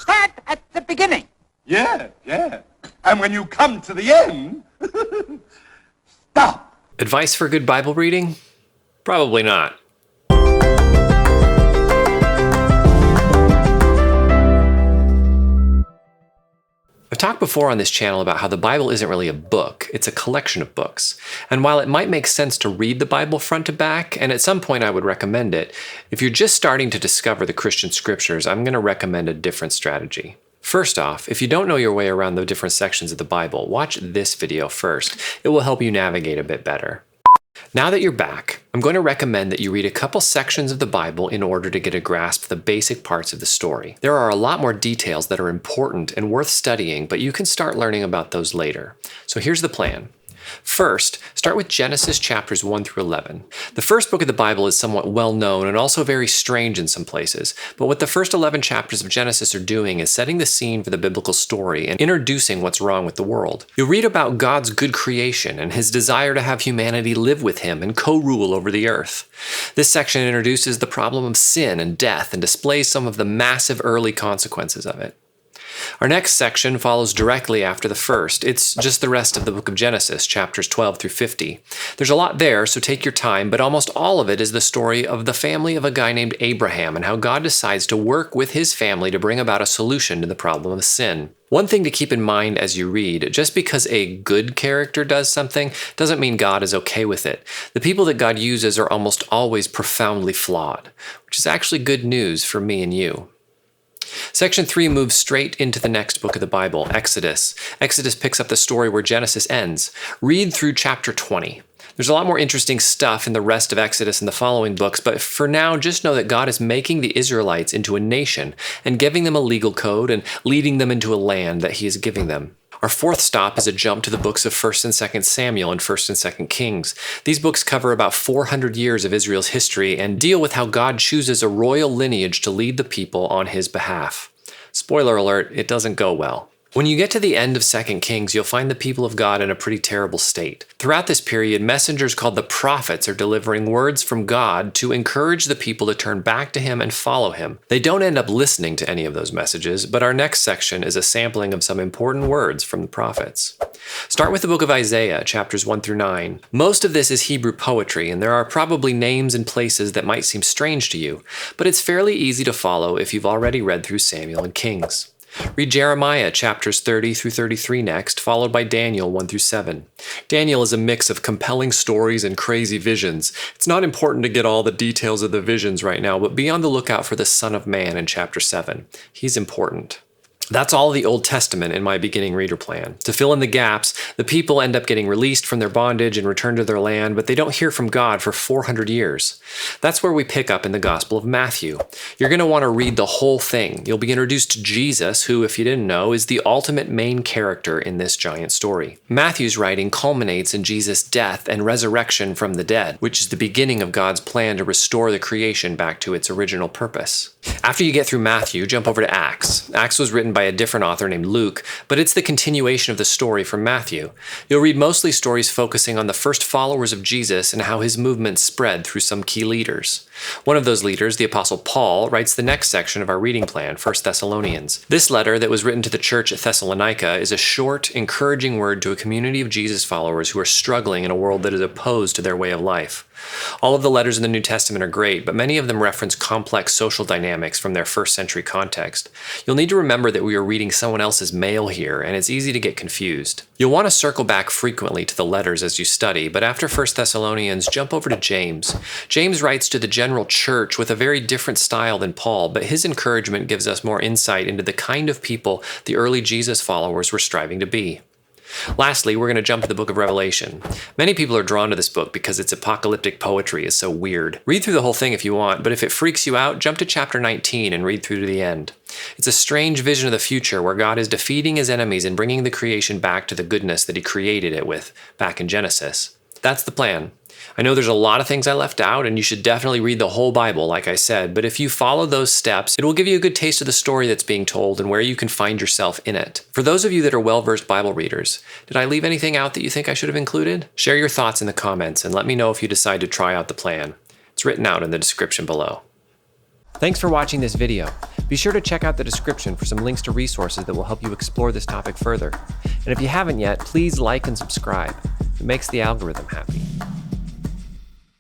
Start at the beginning. Yeah. And when you come to the end, stop. Advice for good Bible reading? Probably not. I've talked before on this channel about how the Bible isn't really a book, it's a collection of books. And while it might make sense to read the Bible front to back, and at some point I would recommend it, if you're just starting to discover the Christian scriptures, I'm going to recommend a different strategy. First off, if you don't know your way around the different sections of the Bible, watch this video first. It will help you navigate a bit better. Now that you're back, I'm going to recommend that you read a couple sections of the Bible in order to get a grasp of the basic parts of the story. There are a lot more details that are important and worth studying, but you can start learning about those later. So here's the plan. First, start with Genesis chapters 1 through 11. The first book of the Bible is somewhat well known and also very strange in some places, but what the first 11 chapters of Genesis are doing is setting the scene for the biblical story and introducing what's wrong with the world. You'll read about God's good creation and his desire to have humanity live with him and co-rule over the earth. This section introduces the problem of sin and death and displays some of the massive early consequences of it. Our next section follows directly after the first. It's just the rest of the book of Genesis, chapters 12 through 50. There's a lot there, so take your time, but almost all of it is the story of the family of a guy named Abraham and how God decides to work with his family to bring about a solution to the problem of sin. One thing to keep in mind as you read, just because a good character does something doesn't mean God is okay with it. The people that God uses are almost always profoundly flawed, which is actually good news for me and you. Section 3 moves straight into the next book of the Bible, Exodus. Exodus picks up the story where Genesis ends. Read through chapter 20. There's a lot more interesting stuff in the rest of Exodus and the following books, but for now, just know that God is making the Israelites into a nation and giving them a legal code and leading them into a land that he is giving them. Our fourth stop is a jump to the books of 1st and 2nd Samuel and 1st and 2nd Kings. These books cover about 400 years of Israel's history and deal with how God chooses a royal lineage to lead the people on his behalf. Spoiler alert, it doesn't go well. When you get to the end of 2 Kings, you'll find the people of God in a pretty terrible state. Throughout this period, messengers called the prophets are delivering words from God to encourage the people to turn back to him and follow him. They don't end up listening to any of those messages, but our next section is a sampling of some important words from the prophets. Start with the book of Isaiah, chapters 1 through 9. Most of this is Hebrew poetry, and there are probably names and places that might seem strange to you, but it's fairly easy to follow if you've already read through Samuel and Kings. Read Jeremiah chapters 30 through 33 next, followed by Daniel 1 through 7. Daniel is a mix of compelling stories and crazy visions. It's not important to get all the details of the visions right now, but be on the lookout for the Son of Man in chapter 7. He's important. That's all the Old Testament in my beginning reader plan. To fill in the gaps, the people end up getting released from their bondage and return to their land, but they don't hear from God for 400 years. That's where we pick up in the Gospel of Matthew. You're going to want to read the whole thing. You'll be introduced to Jesus, who, if you didn't know, is the ultimate main character in this giant story. Matthew's writing culminates in Jesus' death and resurrection from the dead, which is the beginning of God's plan to restore the creation back to its original purpose. After you get through Matthew, jump over to Acts. Acts was written by a different author named Luke, but it's the continuation of the story from Matthew. You'll read mostly stories focusing on the first followers of Jesus and how his movement spread through some key leaders. One of those leaders, the Apostle Paul, writes the next section of our reading plan, 1 Thessalonians. This letter that was written to the church at Thessalonica is a short, encouraging word to a community of Jesus followers who are struggling in a world that is opposed to their way of life. All of the letters in the New Testament are great, but many of them reference complex social dynamics from their first century context. You'll need to remember that we are reading someone else's mail here, and it's easy to get confused. You'll want to circle back frequently to the letters as you study, but after 1 Thessalonians, jump over to James. James writes to the general church with a very different style than Paul, but his encouragement gives us more insight into the kind of people the early Jesus followers were striving to be. Lastly, we're going to jump to the book of Revelation. Many people are drawn to this book because its apocalyptic poetry is so weird. Read through the whole thing if you want, but if it freaks you out, jump to chapter 19 and read through to the end. It's a strange vision of the future where God is defeating his enemies and bringing the creation back to the goodness that he created it with back in Genesis. That's the plan. I know there's a lot of things I left out, and you should definitely read the whole Bible, like I said, but if you follow those steps, it will give you a good taste of the story that's being told and where you can find yourself in it. For those of you that are well-versed Bible readers, did I leave anything out that you think I should have included? Share your thoughts in the comments and let me know if you decide to try out the plan. It's written out in the description below. Thanks for watching this video. Be sure to check out the description for some links to resources that will help you explore this topic further. And if you haven't yet, please like and subscribe. It makes the algorithm happy.